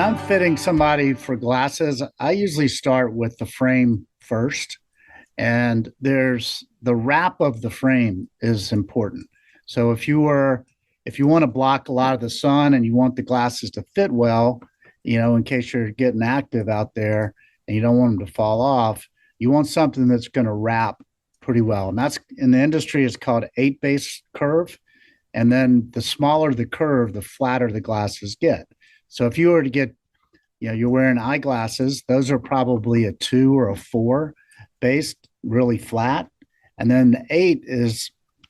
I'm fitting somebody for glasses, I usually start with the frame first. And there's the wrap of the frame is important. So if you want to block a lot of the sun and you want the glasses to fit well, in case you're getting active out there and you don't want them to fall off, you want something that's going to wrap pretty well. And that's in the industry, it's called 8-base curve. And then the smaller the curve, the flatter the glasses get. So if you were to get, you're wearing eyeglasses, those are probably a 2 or a 4 base, really flat. And then the 8 is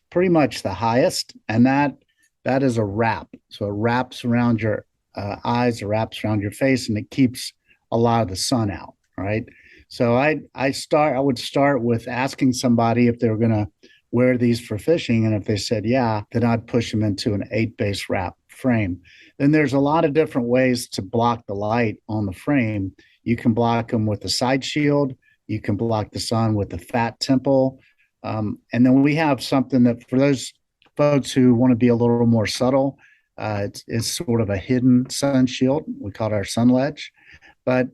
pretty much the highest. And that is a wrap. So it wraps around your eyes, it wraps around your face, and it keeps a lot of the sun out. Right. So I would start with asking somebody if they were going to wear these for fishing. And if they said, yeah, then I'd push them into an 8-base wrap frame. Then there's a lot of different ways to block the light on the frame. You can block them with a side shield. You can block the sun with a fat temple. And then we have something that for those folks who want to be a little more subtle, it's sort of a hidden sun shield. We call it our sun ledge. But,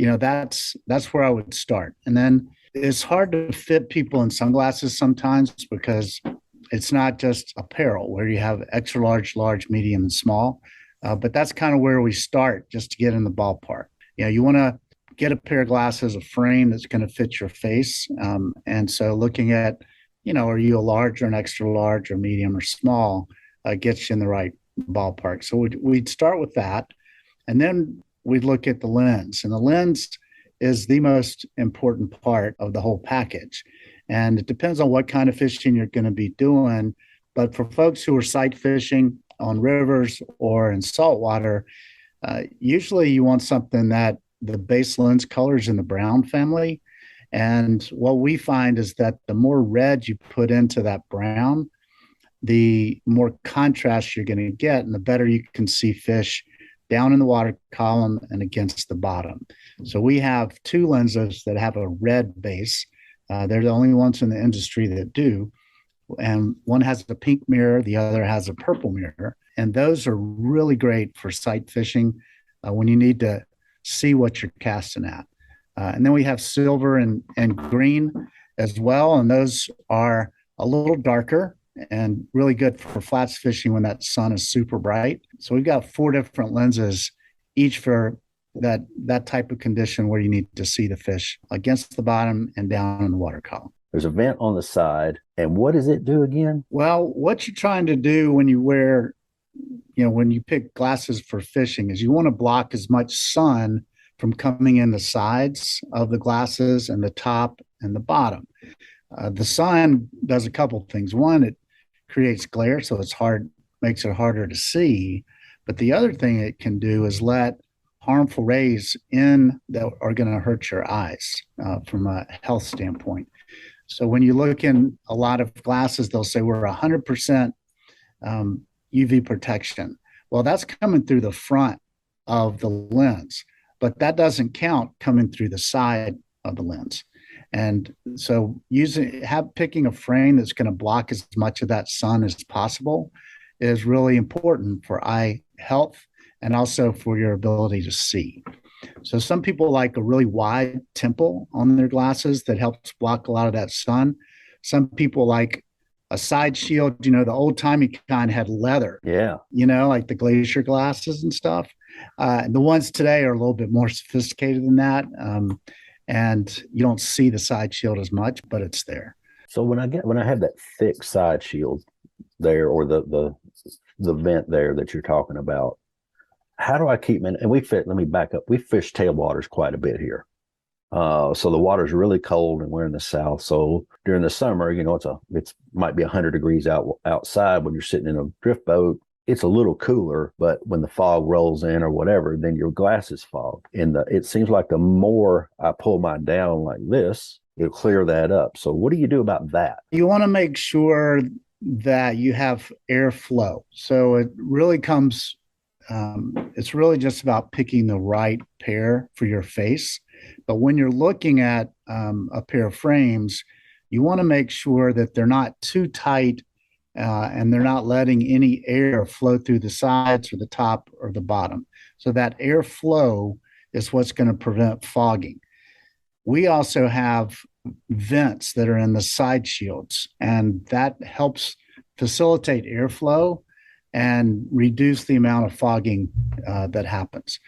that's where I would start. And then it's hard to fit people in sunglasses sometimes because it's not just apparel where you have extra large, large, medium, and small. But that's kind of where we start just to get in the ballpark. You want to get a pair of glasses, a frame that's going to fit your face. And so looking at, are you a large or an extra large or medium or small gets you in the right ballpark. So we'd start with that. And then we'd look at the lens. And the lens is the most important part of the whole package. And it depends on what kind of fishing you're going to be doing. But for folks who are sight fishing on rivers or in saltwater, usually you want something that the base lens color is in the brown family. And what we find is that the more red you put into that brown, the more contrast you're going to get and the better you can see fish down in the water column and against the bottom. So we have 2 lenses that have a red base. They're the only ones in the industry that do. And one has a pink mirror, the other has a purple mirror. And those are really great for sight fishing when you need to see what you're casting at. And then we have silver and green as well. And those are a little darker and really good for flats fishing when that sun is super bright. So we've got 4 different lenses, each for that type of condition where you need to see the fish against the bottom and down in the water column. There's a vent on the side. And what does it do again? Well, what you're trying to do when you wear, when you pick glasses for fishing is you want to block as much sun from coming in the sides of the glasses and the top and the bottom. The sun does a couple of things. One, it creates glare, so makes it harder to see. But the other thing it can do is let harmful rays in that are going to hurt your eyes from a health standpoint. So when you look in a lot of glasses, they'll say we're 100% UV protection. Well, that's coming through the front of the lens, but that doesn't count coming through the side of the lens. And so picking a frame that's going to block as much of that sun as possible is really important for eye health and also for your ability to see. So some people like a really wide temple on their glasses that helps block a lot of that sun. Some people like a side shield, the old timey kind had leather. Yeah. Like the glacier glasses and stuff. The ones today are a little bit more sophisticated than that. And you don't see the side shield as much, but it's there. So when I have that thick side shield there, or the vent there that you're talking about, how do I keep them in? And let me back up. We fish tailwaters quite a bit here. So the water's really cold and we're in the South. So during the summer, it's might be 100 degrees outside when you're sitting in a drift boat. It's a little cooler, but when the fog rolls in or whatever, then your glasses fog. And it seems like the more I pull mine down like this, it'll clear that up. So what do you do about that? You want to make sure that you have airflow. So it really it's really just about picking the right pair for your face. But when you're looking at a pair of frames, you want to make sure that they're not too tight and they're not letting any air flow through the sides or the top or the bottom. So that air flow is what's going to prevent fogging. We also have vents that are in the side shields, and that helps facilitate airflow and reduce the amount of fogging that happens.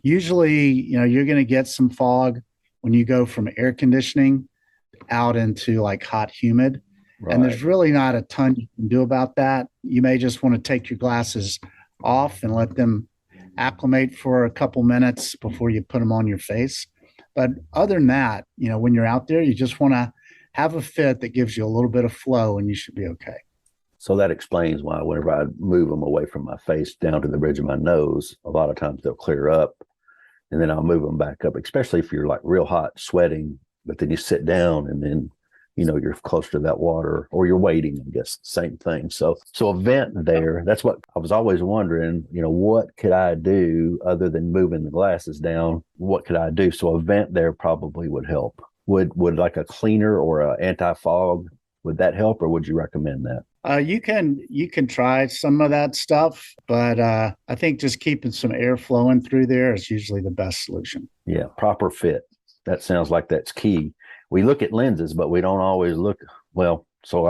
Usually, you're going to get some fog when you go from air conditioning out into like hot, humid. Right. And there's really not a ton you can do about that. You may just want to take your glasses off and let them acclimate for a couple minutes before you put them on your face. But other than that, when you're out there, you just want to have a fit that gives you a little bit of flow and you should be okay. So that explains why whenever I move them away from my face down to the bridge of my nose, a lot of times they'll clear up and then I'll move them back up, especially if you're like real hot sweating, but then you sit down and then, you're close to that water or you're waiting, I guess, same thing. So a vent there, that's what I was always wondering, what could I do other than moving the glasses down? What could I do? So a vent there probably would help. Would like a cleaner or an anti-fog, would that help or would you recommend that? You can try some of that stuff, but I think just keeping some air flowing through there is usually the best solution. Yeah, proper fit. That sounds like that's key. We look at lenses, but we don't always look well. So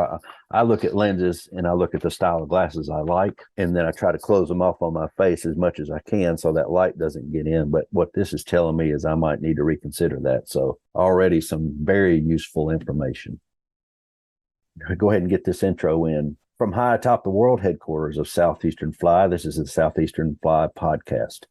I look at lenses and I look at the style of glasses I like, and then I try to close them off on my face as much as I can so that light doesn't get in. But what this is telling me is I might need to reconsider that. So already some very useful information. Go ahead and get this intro in. From high atop the world headquarters of Southeastern Fly, this is the Southeastern Fly Podcast.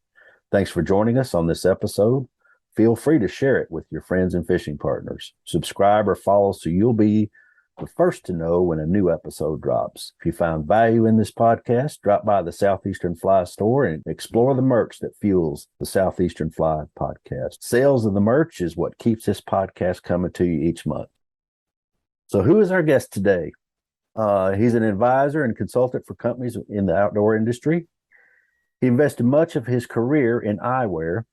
Thanks for joining us on this episode. Feel free to share it with your friends and fishing partners. Subscribe or follow so you'll be the first to know when a new episode drops. If you found value in this podcast, drop by the Southeastern Fly store and explore the merch that fuels the Southeastern Fly Podcast. Sales of the merch is what keeps this podcast coming to you each month. So who is our guest today? He's an advisor and consultant for companies in the outdoor industry. He invested much of his career in eyewear.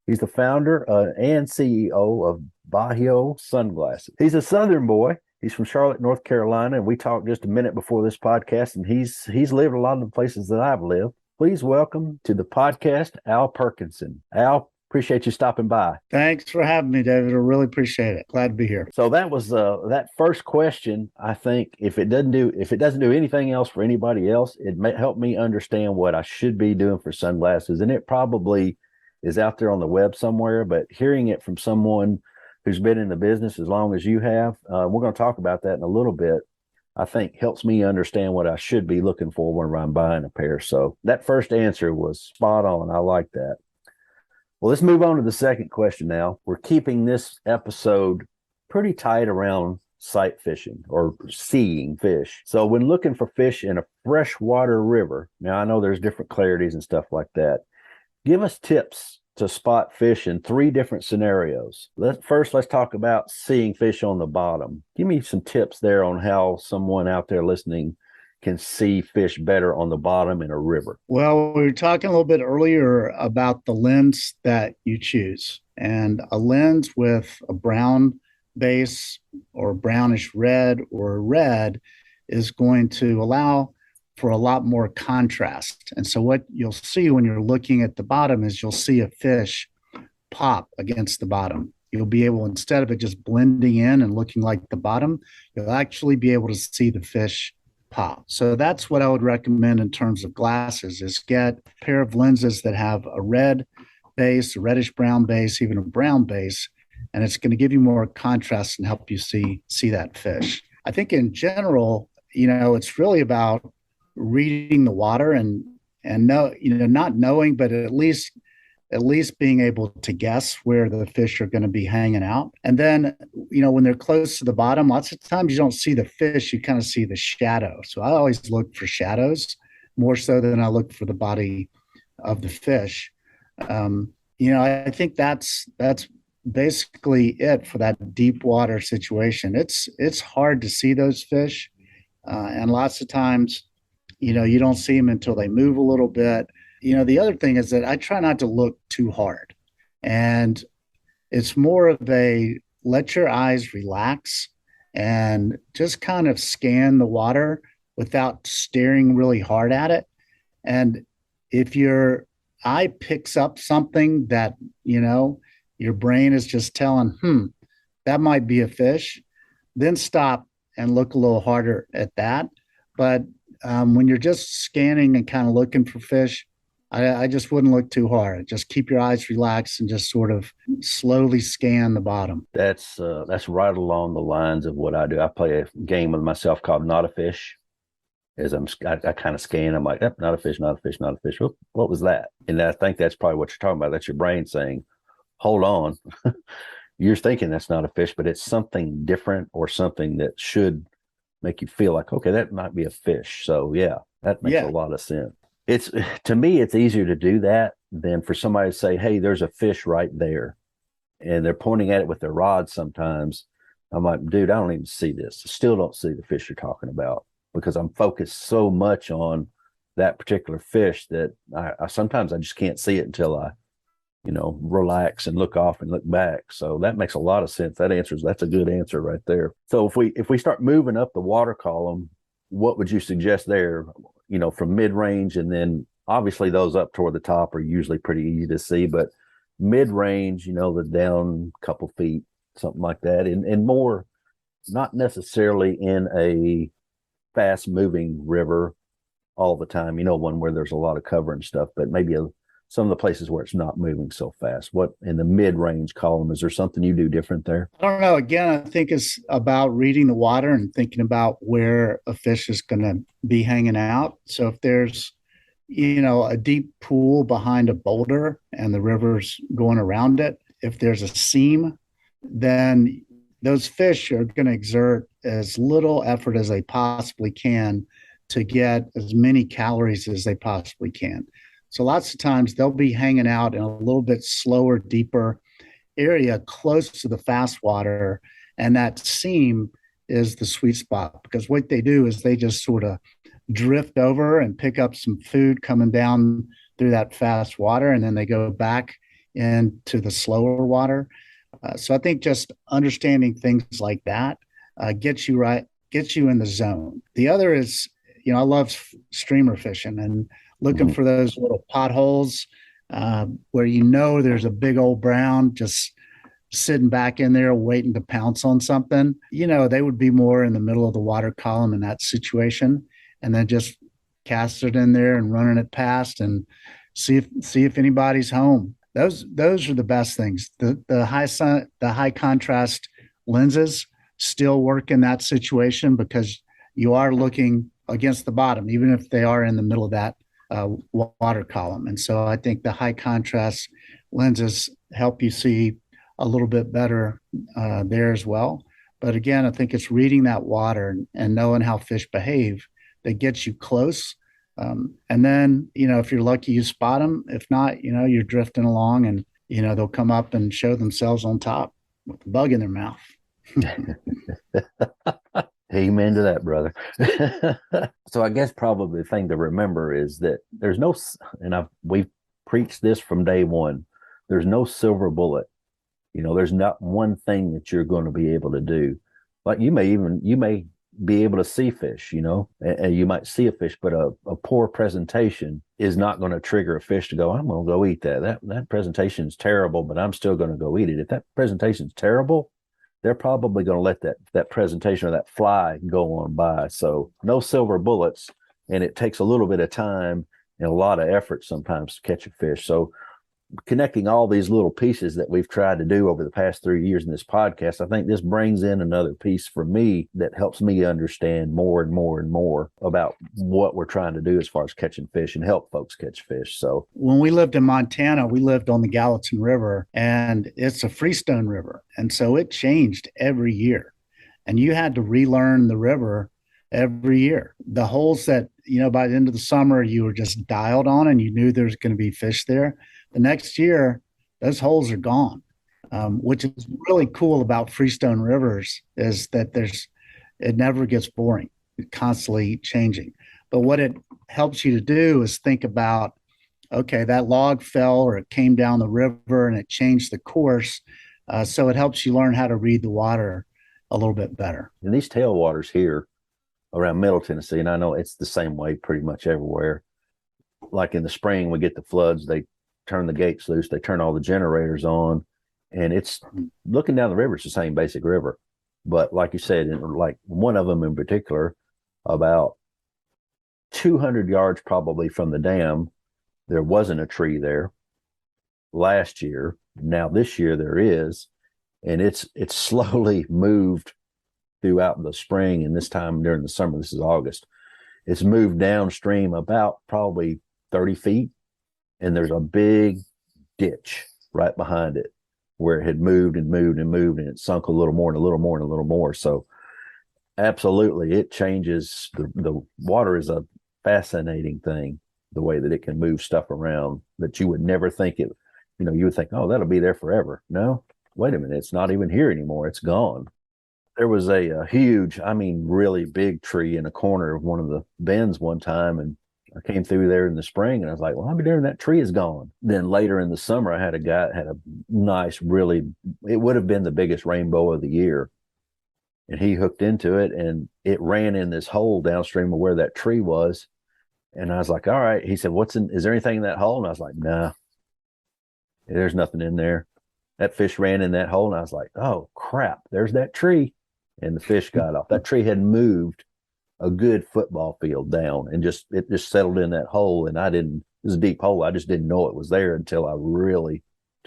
He's the founder and CEO of Bajio Sunglasses. He's a Southern boy. He's from Charlotte, North Carolina, and we talked just a minute before this podcast, and he's lived a lot of the places that I've lived. Please welcome to the podcast, Al Perkinson. Al, appreciate you stopping by. Thanks for having me, David. I really appreciate it. Glad to be here. So that was that first question. I think if it doesn't do anything else for anybody else, it may help me understand what I should be doing for sunglasses, and it probably is out there on the web somewhere, but hearing it from someone who's been in the business as long as you have, we're going to talk about that in a little bit, I think helps me understand what I should be looking for when I'm buying a pair. So that first answer was spot on. I like that. Well, let's move on to the second question now. We're keeping this episode pretty tight around sight fishing or seeing fish. So when looking for fish in a freshwater river, now I know there's different clarities and stuff like that. Give us tips to spot fish in 3 different scenarios. Let's talk about seeing fish on the bottom. Give me some tips there on how someone out there listening can see fish better on the bottom in a river. Well, we were talking a little bit earlier about the lens that you choose. And a lens with a brown base or brownish red or red is going to allow for a lot more contrast. And so what you'll see when you're looking at the bottom is you'll see a fish pop against the bottom. You'll be able, instead of it just blending in and looking like the bottom, you'll actually be able to see the fish pop. So that's what I would recommend in terms of glasses is get a pair of lenses that have a red base, a reddish brown base, even a brown base, and it's going to give you more contrast and help you see that fish. I think in general, it's really about reading the water and not knowing, but at least being able to guess where the fish are going to be hanging out. And then, when they're close to the bottom, lots of times you don't see the fish, you kind of see the shadow. So I always look for shadows more so than I look for the body of the fish. I think that's basically it for that deep water situation. It's hard to see those fish. And lots of times, you don't see them until they move a little bit. The other thing is that I try not to look too hard. And it's more of a let your eyes relax and just kind of scan the water without staring really hard at it. And if your eye picks up something that, your brain is just telling, that might be a fish, then stop and look a little harder at that. But when you're just scanning and kind of looking for fish, I just wouldn't look too hard. Just keep your eyes relaxed and just sort of slowly scan the bottom. That's right along the lines of what I do. I play a game with myself called Not a Fish. As I kind of scan, I'm like, not a fish, not a fish, not a fish. What was that? And I think that's probably what you're talking about. That's your brain saying, hold on. You're thinking that's not a fish, but it's something different or something that should make you feel like, okay, that might be a fish. So yeah, that makes a lot of sense. To me, it's easier to do that than for somebody to say, hey, there's a fish right there. And they're pointing at it with their rod sometimes. I'm like, dude, I don't even see this. I still don't see the fish you're talking about because I'm focused so much on that particular fish that I sometimes I just can't see it until I, relax and look off and look back. So that makes a lot of sense. That's a good answer right there. So if we start moving up the water column, what would you suggest there, from mid-range, and then obviously those up toward the top are usually pretty easy to see, but mid-range, the down couple feet, something like that, and more, not necessarily in a fast-moving river all the time, one where there's a lot of cover and stuff, but maybe some of the places where it's not moving so fast. What in the mid-range column, is there something you do different there? I don't know. Again, I think it's about reading the water and thinking about where a fish is going to be hanging out. So if there's, a deep pool behind a boulder and the river's going around it, if there's a seam, then those fish are going to exert as little effort as they possibly can to get as many calories as they possibly can. So lots of times they'll be hanging out in a little bit slower, deeper area close to the fast water. And that seam is the sweet spot because what they do is they just sort of drift over and pick up some food coming down through that fast water. And then they go back into the slower water. So I think just understanding things like that gets you in the zone. The other is, I love streamer fishing and looking for those little potholes where there's a big old brown just sitting back in there waiting to pounce on something. They would be more in the middle of the water column in that situation, and then just cast it in there and running it past and see if anybody's home. Those are the best things. The high contrast lenses still work in that situation because you are looking against the bottom, even if they are in the middle of that water column. And so I think the high contrast lenses help you see a little bit better there as well. But again, I think it's reading that water and knowing how fish behave that gets you close. And then, if you're lucky, you spot them. If not, you're drifting along and, they'll come up and show themselves on top with a bug in their mouth. Amen to that, brother. So I guess probably the thing to remember is that there's no, and we've preached this from day one, there's no silver bullet. There's not one thing that you're going to be able to do. Like you may be able to see fish, and you might see a fish, but a poor presentation is not going to trigger a fish to go, I'm going to go eat that. That presentation is terrible, but I'm still going to go eat it. If that presentation is terrible, they're probably going to let that presentation or that fly go on by. So no silver bullets, and it takes a little bit of time and a lot of effort sometimes to catch a fish. So connecting all these little pieces that we've tried to do over the past 3 years in this podcast, I think this brings in another piece for me that helps me understand more and more and more about what we're trying to do as far as catching fish and help folks catch fish. So when we lived in Montana, we lived on the Gallatin River, and it's a freestone river. And so it changed every year. And you had to relearn the river every year. The holes that, by the end of the summer, you were just dialed on and you knew there's going to be fish there. The next year, those holes are gone, which is really cool about freestone rivers is that it never gets boring. It's constantly changing. But what it helps you to do is think about, okay, that log fell or it came down the river and it changed the course. So it helps you learn how to read the water a little bit better. And these tailwaters here, around Middle Tennessee, and I know it's the same way pretty much everywhere. Like in the spring, we get the floods, they turn the gates loose, they turn all the generators on, and it's looking down the river, it's the same basic river. But like you said, like one of them in particular, about 200 yards probably from the dam, there wasn't a tree there last year. Now this year there is, and it's slowly moved throughout the spring, and this time during the summer, this is August, it's moved downstream about probably 30 feet, and there's a big ditch right behind it where it had moved and moved and moved, and it sunk a little more and a little more and a little more. So absolutely, it changes. The water is a fascinating thing, the way that it can move stuff around that you would never think it, you would think, oh, that'll be there forever. No, wait a minute, it's not even here anymore. It's gone. There was a huge, I mean, really big tree in a corner of one of the bends one time, and I came through there in the spring, and I was like, well, I'll be there, and that tree is gone. Then later in the summer, I had a guy that had a nice, really, it would have been the biggest rainbow of the year. And he hooked into it, and it ran in this hole downstream of where that tree was. And I was like, all right. He said, is there anything in that hole? And I was like, nah, there's nothing in there. That fish ran in that hole, and I was like, oh, crap, there's that tree. And the fish got off. That tree had moved a good football field down, and it just settled in that hole. And it was a deep hole. I just didn't know it was there until I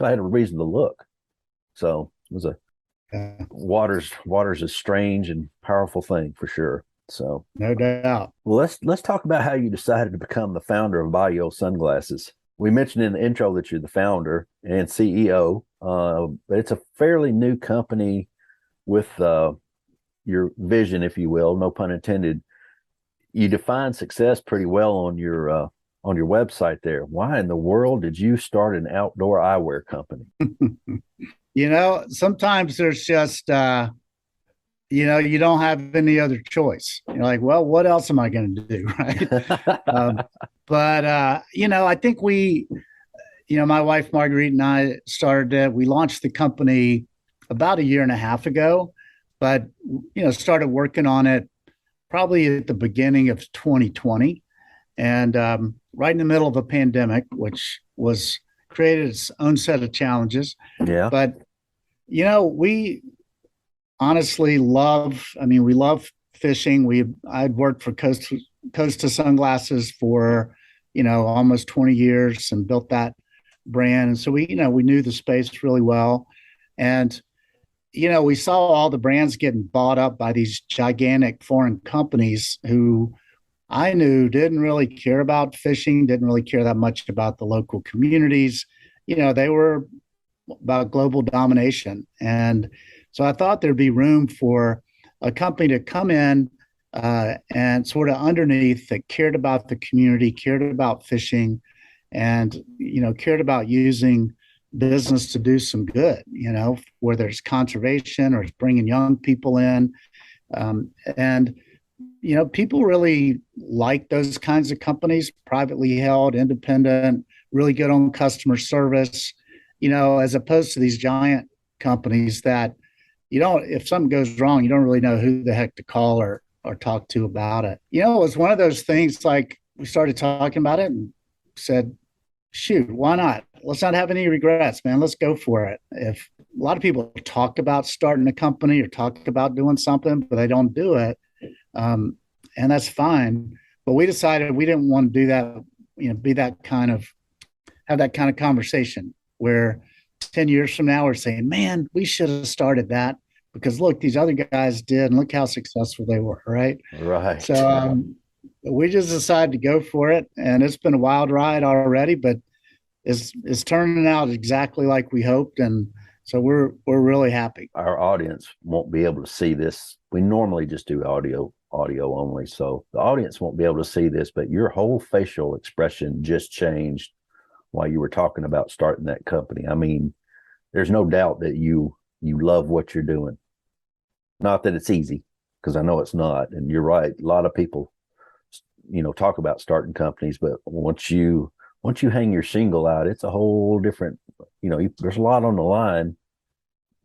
had a reason to look. So it was water's a strange and powerful thing for sure. So no doubt. Well, let's talk about how you decided to become the founder of Bajio Sunglasses. We mentioned in the intro that you're the founder and CEO, but it's a fairly new company with your vision, if you will, no pun intended. You define success pretty well on your website there. Why in the world did you start an outdoor eyewear company? Sometimes there's just, you don't have any other choice. You're like, well, what else am I going to do? Right. But I think my wife, Marguerite, and I started it. We launched the company about 1.5 years ago, but, started working on it probably at the beginning of 2020, and right in the middle of a pandemic, which created its own set of challenges. Yeah. But, we honestly we love fishing. I'd worked for Costa Sunglasses for, almost 20 years and built that brand. And so we knew the space really well. And, we saw all the brands getting bought up by these gigantic foreign companies who I knew didn't really care about fishing, didn't really care that much about the local communities. They were about global domination. And so I thought there'd be room for a company to come in and sort of underneath that cared about the community, cared about fishing, and, cared about using business to do some good, where there's conservation or it's bringing young people in. And people really like those kinds of companies, privately held, independent, really good on customer service, as opposed to these giant companies that if something goes wrong, you don't really know who the heck to call or talk to about it. It was one of those things, like we started talking about it and said, shoot, why not? Let's not have any regrets, man. Let's go for it. If a lot of people talk about starting a company or talk about doing something, but they don't do it, and that's fine. But we decided we didn't want to do that, have that kind of conversation where 10 years from now we're saying, man, we should have started that because look, these other guys did, and look how successful they were. Right. Right. So we just decided to go for it, and it's been a wild ride already, but it's turning out exactly like we hoped. And so we're really happy. Our audience won't be able to see this. We normally just do audio only. So the audience won't be able to see this, but your whole facial expression just changed while you were talking about starting that company. I mean, there's no doubt that you love what you're doing. Not that it's easy, because I know it's not. And you're right. A lot of people, talk about starting companies, but once you hang your shingle out, it's a whole different, there's a lot on the line,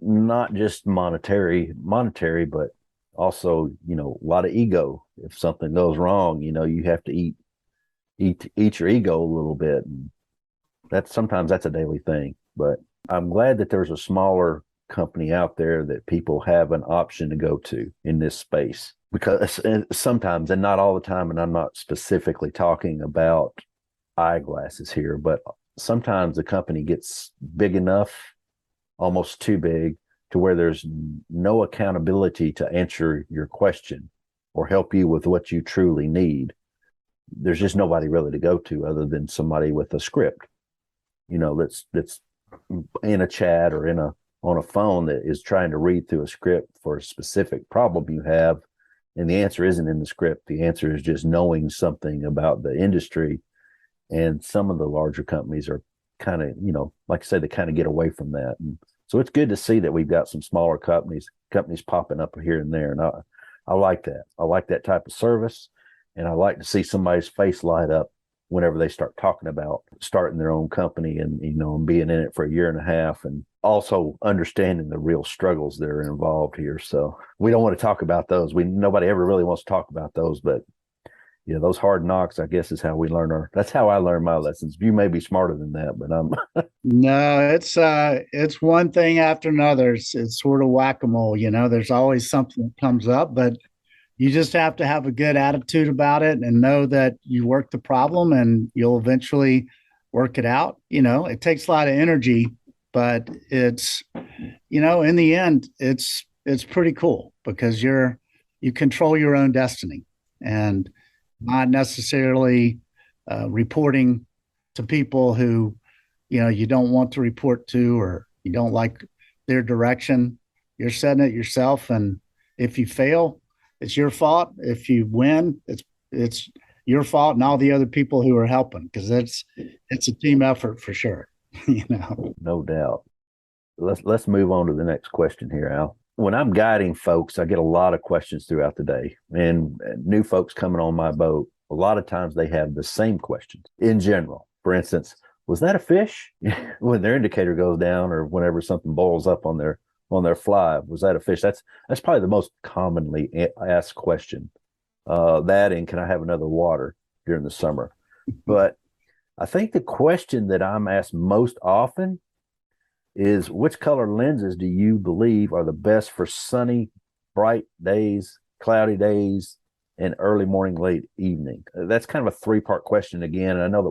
not just monetary, but Also, a lot of ego. If something goes wrong, you have to eat your ego a little bit. And sometimes that's a daily thing. But I'm glad that there's a smaller company out there that people have an option to go to in this space, because sometimes, and not all the time, and I'm not specifically talking about eyeglasses here, but sometimes the company gets big enough, almost too big, to where there's no accountability to answer your question or help you with what you truly need. There's just nobody really to go to other than somebody with a script, that's in a chat or on a phone that is trying to read through a script for a specific problem you have. And the answer isn't in the script. The answer is just knowing something about the industry. And some of the larger companies are kind of, like I said, they kind of get away from that. And so it's good to see that we've got some smaller companies popping up here and there. And I like that. I like that type of service. And I like to see somebody's face light up whenever they start talking about starting their own company and, and being in it for a year and a half, and also understanding the real struggles that are involved here. So we don't want to talk about those. Nobody ever really wants to talk about those, but those hard knocks, I guess, is how we that's how I learn my lessons. You may be smarter than that, but I'm No, it's one thing after another. It's sort of whack-a-mole, there's always something that comes up, but you just have to have a good attitude about it and know that you work the problem and you'll eventually work it out. It takes a lot of energy, but it's, in the end, it's pretty cool because you control your own destiny and not necessarily reporting to people who, you don't want to report to, or you don't like their direction. You're setting it yourself. And if you fail, it's your fault. If you win, it's your fault and all the other people who are helping, because it's a team effort for sure. No doubt. Let's move on to the next question here, Al. When I'm guiding folks, I get a lot of questions throughout the day, and new folks coming on my boat, a lot of times they have the same questions in general. For instance, was that a fish? When their indicator goes down, or whenever something boils up on their fly, was that a fish? That's probably the most commonly asked question. That, and can I have another water during the summer? But I think the question that I'm asked most often is, which color lenses do you believe are the best for sunny, bright days, cloudy days, and early morning, late evening? That's kind of a three-part question again, and I know that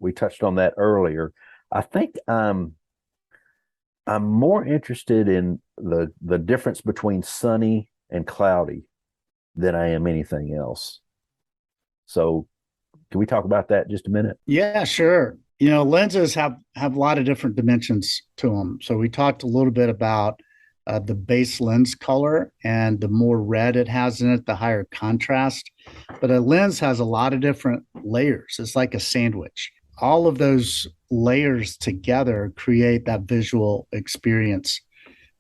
we touched on that earlier. I think I'm more interested in the difference between sunny and cloudy than I am anything else. So can we talk about that just a minute? Yeah, sure. Lenses have a lot of different dimensions to them. So we talked a little bit about the base lens color, and the more red it has in it, the higher contrast. But a lens has a lot of different layers. It's like a sandwich. All of those layers together create that visual experience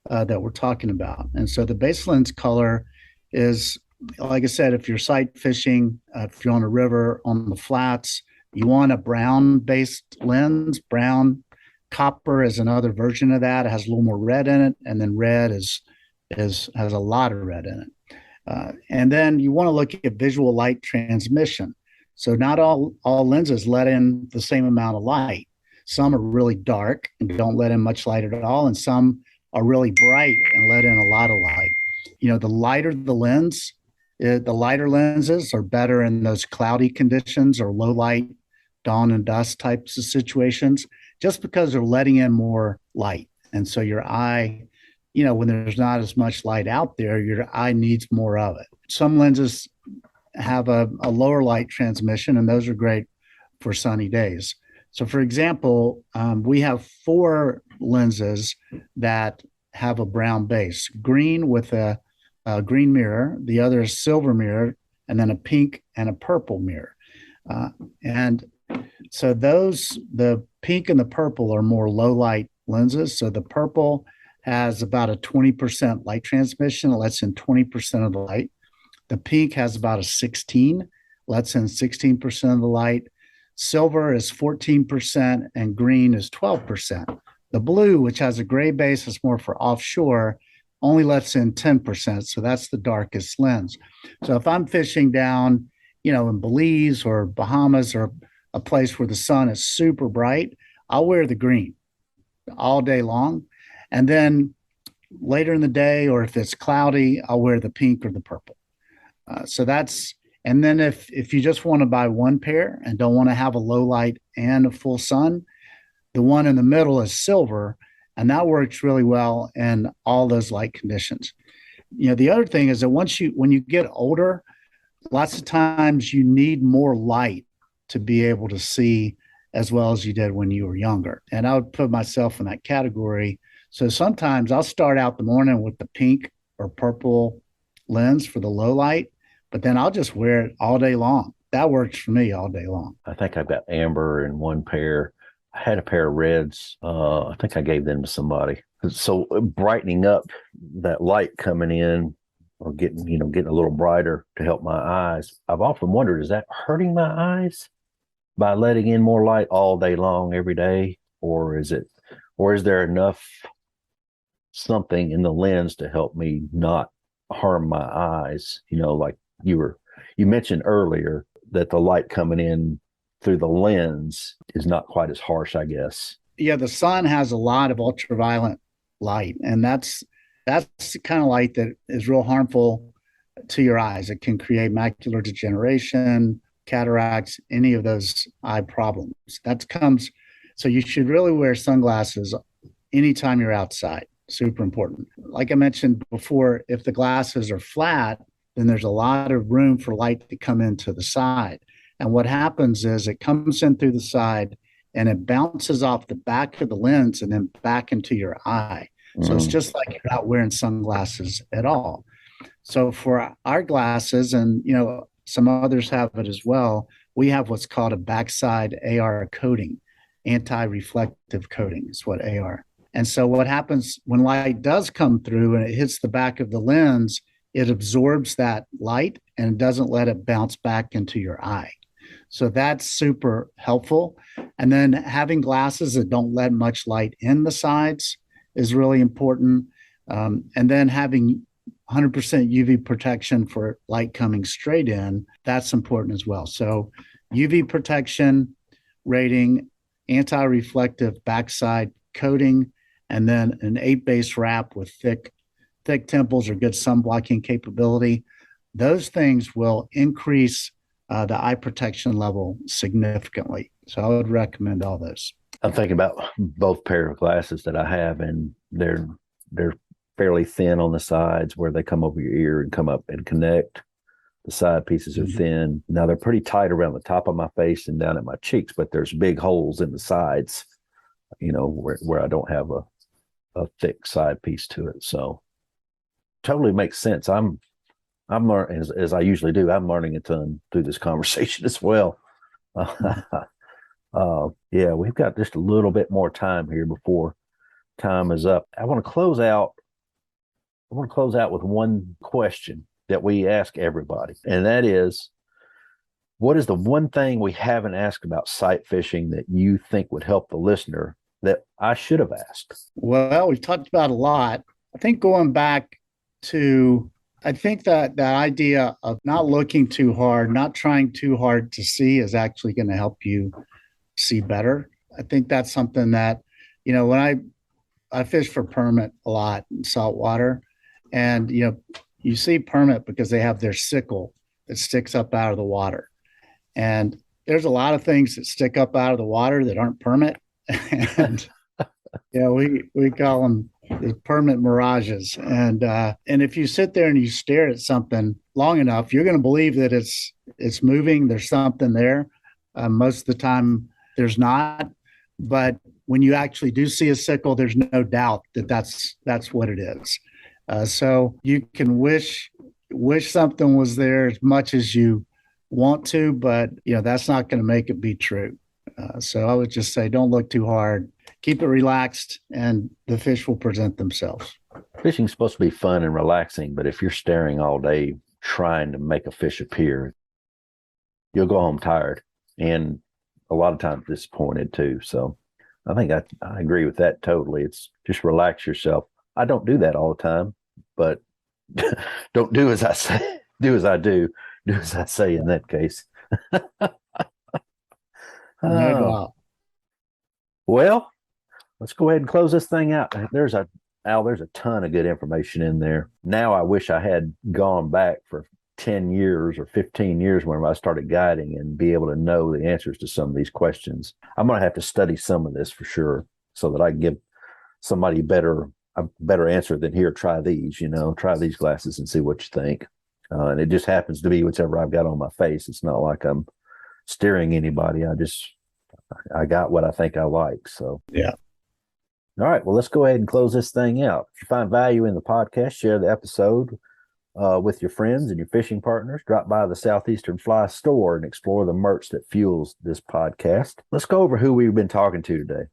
that we're talking about. And so the base lens color is, like I said, if you're sight fishing, if you're on a river, on the flats, you want a brown based lens. Brown copper is another version of that. It has a little more red in it, and then red has a lot of red in it. And then you want to look at visual light transmission. So not all lenses let in the same amount of light. Some are really dark and don't let in much light at all, and some are really bright and let in a lot of light. The lighter the lens, the lighter lenses are better in those cloudy conditions or low light, dawn and dusk types of situations, just because they're letting in more light. And so your eye, when there's not as much light out there, your eye needs more of it. Some lenses have a lower light transmission, and those are great for sunny days. So for example, we have 4 lenses that have a brown base: green with a green mirror, the other is silver mirror, and then a pink and a purple mirror. And so the pink and the purple are more low light lenses. So the purple has about a 20% light transmission. It lets in 20% of the light. The pink has about a 16, lets in 16% of the light. Silver is 14%, and green is 12%. The blue, which has a gray base, is more for offshore, only lets in 10%. So that's the darkest lens. So if I'm fishing down, in Belize or Bahamas or a place where the sun is super bright, I'll wear the green all day long. And then later in the day, or if it's cloudy, I'll wear the pink or the purple. And then if you just want to buy one pair and don't want to have a low light and a full sun, the one in the middle is silver, and that works really well in all those light conditions. The other thing is that when you get older, lots of times you need more light to be able to see as well as you did when you were younger. And I would put myself in that category. So sometimes I'll start out the morning with the pink or purple lens for the low light, but then I'll just wear it all day long. That works for me all day long. I think I've got amber in one pair. I had a pair of reds. I think I gave them to somebody. So brightening up that light coming in or getting a little brighter to help my eyes. I've often wondered, is that hurting my eyes by letting in more light all day long every day? Or is there enough something in the lens to help me not harm my eyes? Like you mentioned earlier that the light coming in through the lens is not quite as harsh, I guess. Yeah, the sun has a lot of ultraviolet light, and that's the kind of light that is real harmful to your eyes. It can create macular degeneration, cataracts, any of those eye problems. So you should really wear sunglasses anytime you're outside. Super important. Like I mentioned before, if the glasses are flat, then there's a lot of room for light to come into the side. And what happens is it comes in through the side and it bounces off the back of the lens and then back into your eye. So it's just like you're not wearing sunglasses at all. So for our glasses, and some others have it as well, we have what's called a backside AR coating, anti-reflective coating is what AR. And so what happens when light does come through and it hits the back of the lens, it absorbs that light and it doesn't let it bounce back into your eye. So that's super helpful. And then having glasses that don't let much light in the sides is really important. And then having 100% UV protection for light coming straight in, that's important as well. So UV protection rating, anti-reflective backside coating, and then an 8-base wrap with thick temples or good sun blocking capability. Those things will increase the eye protection level significantly. So I would recommend all those. I'm thinking about both pair of glasses that I have, and they're fairly thin on the sides where they come over your ear and come up and connect. The side pieces are thin. Now they're pretty tight around the top of my face and down at my cheeks, but there's big holes in the sides, where I don't have a thick side piece to it. So totally makes sense. I'm learning, as I usually do, I'm learning a ton through this conversation as well. Yeah, we've got just a little bit more time here before time is up. I want to close out with one question that we ask everybody, and that is, what is the one thing we haven't asked about sight fishing that you think would help the listener that I should have asked? Well, we've talked about a lot. I think going back to, I think that idea of not looking too hard, not trying too hard to see is actually going to help you see better. I think that's something that, when I fish for permit a lot in saltwater, and, you see permit because they have their sickle that sticks up out of the water. And there's a lot of things that stick up out of the water that aren't permit. And, we call them the permit mirages. And if you sit there and you stare at something long enough, you're going to believe that it's moving. There's something there. Most of the time there's not. But when you actually do see a sickle, there's no doubt that that's what it is. So you can wish something was there as much as you want to, but that's not going to make it be true. So I would just say, don't look too hard, keep it relaxed, and the fish will present themselves. Fishing's supposed to be fun and relaxing, but if you're staring all day trying to make a fish appear, you'll go home tired and a lot of times disappointed too. So I think I agree with that totally. It's just relax yourself. I don't do that all the time. but don't do as I say, do as I do as I say in that case. No doubt. Well, let's go ahead and close this thing out. There's a ton of good information in there. Now I wish I had gone back for 10 years or 15 years when I started guiding and be able to know the answers to some of these questions. I'm going to have to study some of this for sure so that I can give somebody a better answer than here, try these glasses and see what you think. And it just happens to be whichever I've got on my face. It's not like I'm steering anybody. I got what I think I like. So, yeah. All right. Well, let's go ahead and close this thing out. If you find value in the podcast, share the episode with your friends and your fishing partners. Drop by the Southeastern Fly store and explore the merch that fuels this podcast. Let's go over who we've been talking to today.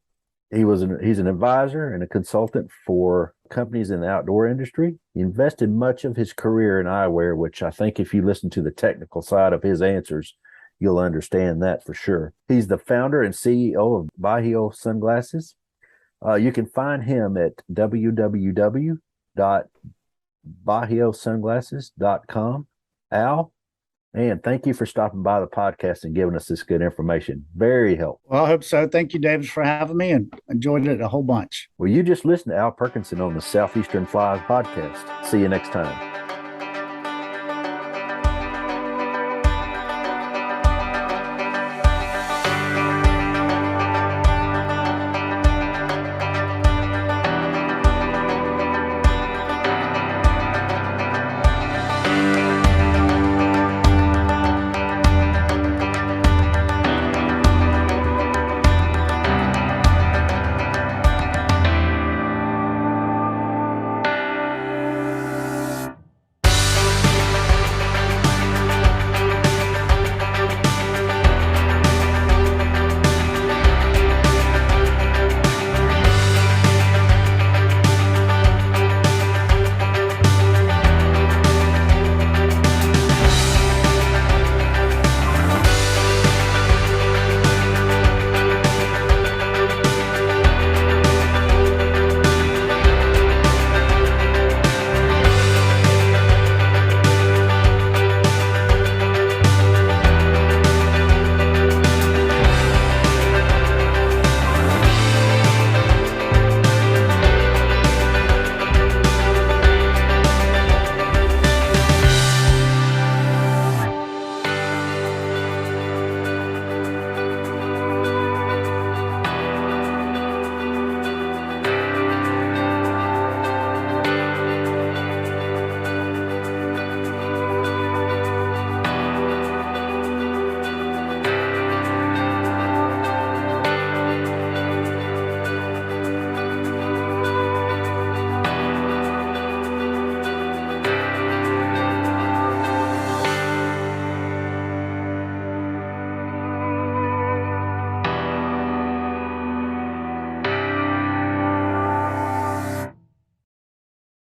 He's an advisor and a consultant for companies in the outdoor industry. He invested much of his career in eyewear, which I think if you listen to the technical side of his answers, you'll understand that for sure. He's the founder and CEO of Bajio Sunglasses. You can find him at www.bajiosunglasses.com. Al, and thank you for stopping by the podcast and giving us this good information. Very helpful. Well, I hope so. Thank you, David, for having me, and enjoyed it a whole bunch. Well, you just listened to Al Perkinson on the Southeastern Fly Podcast. See you next time.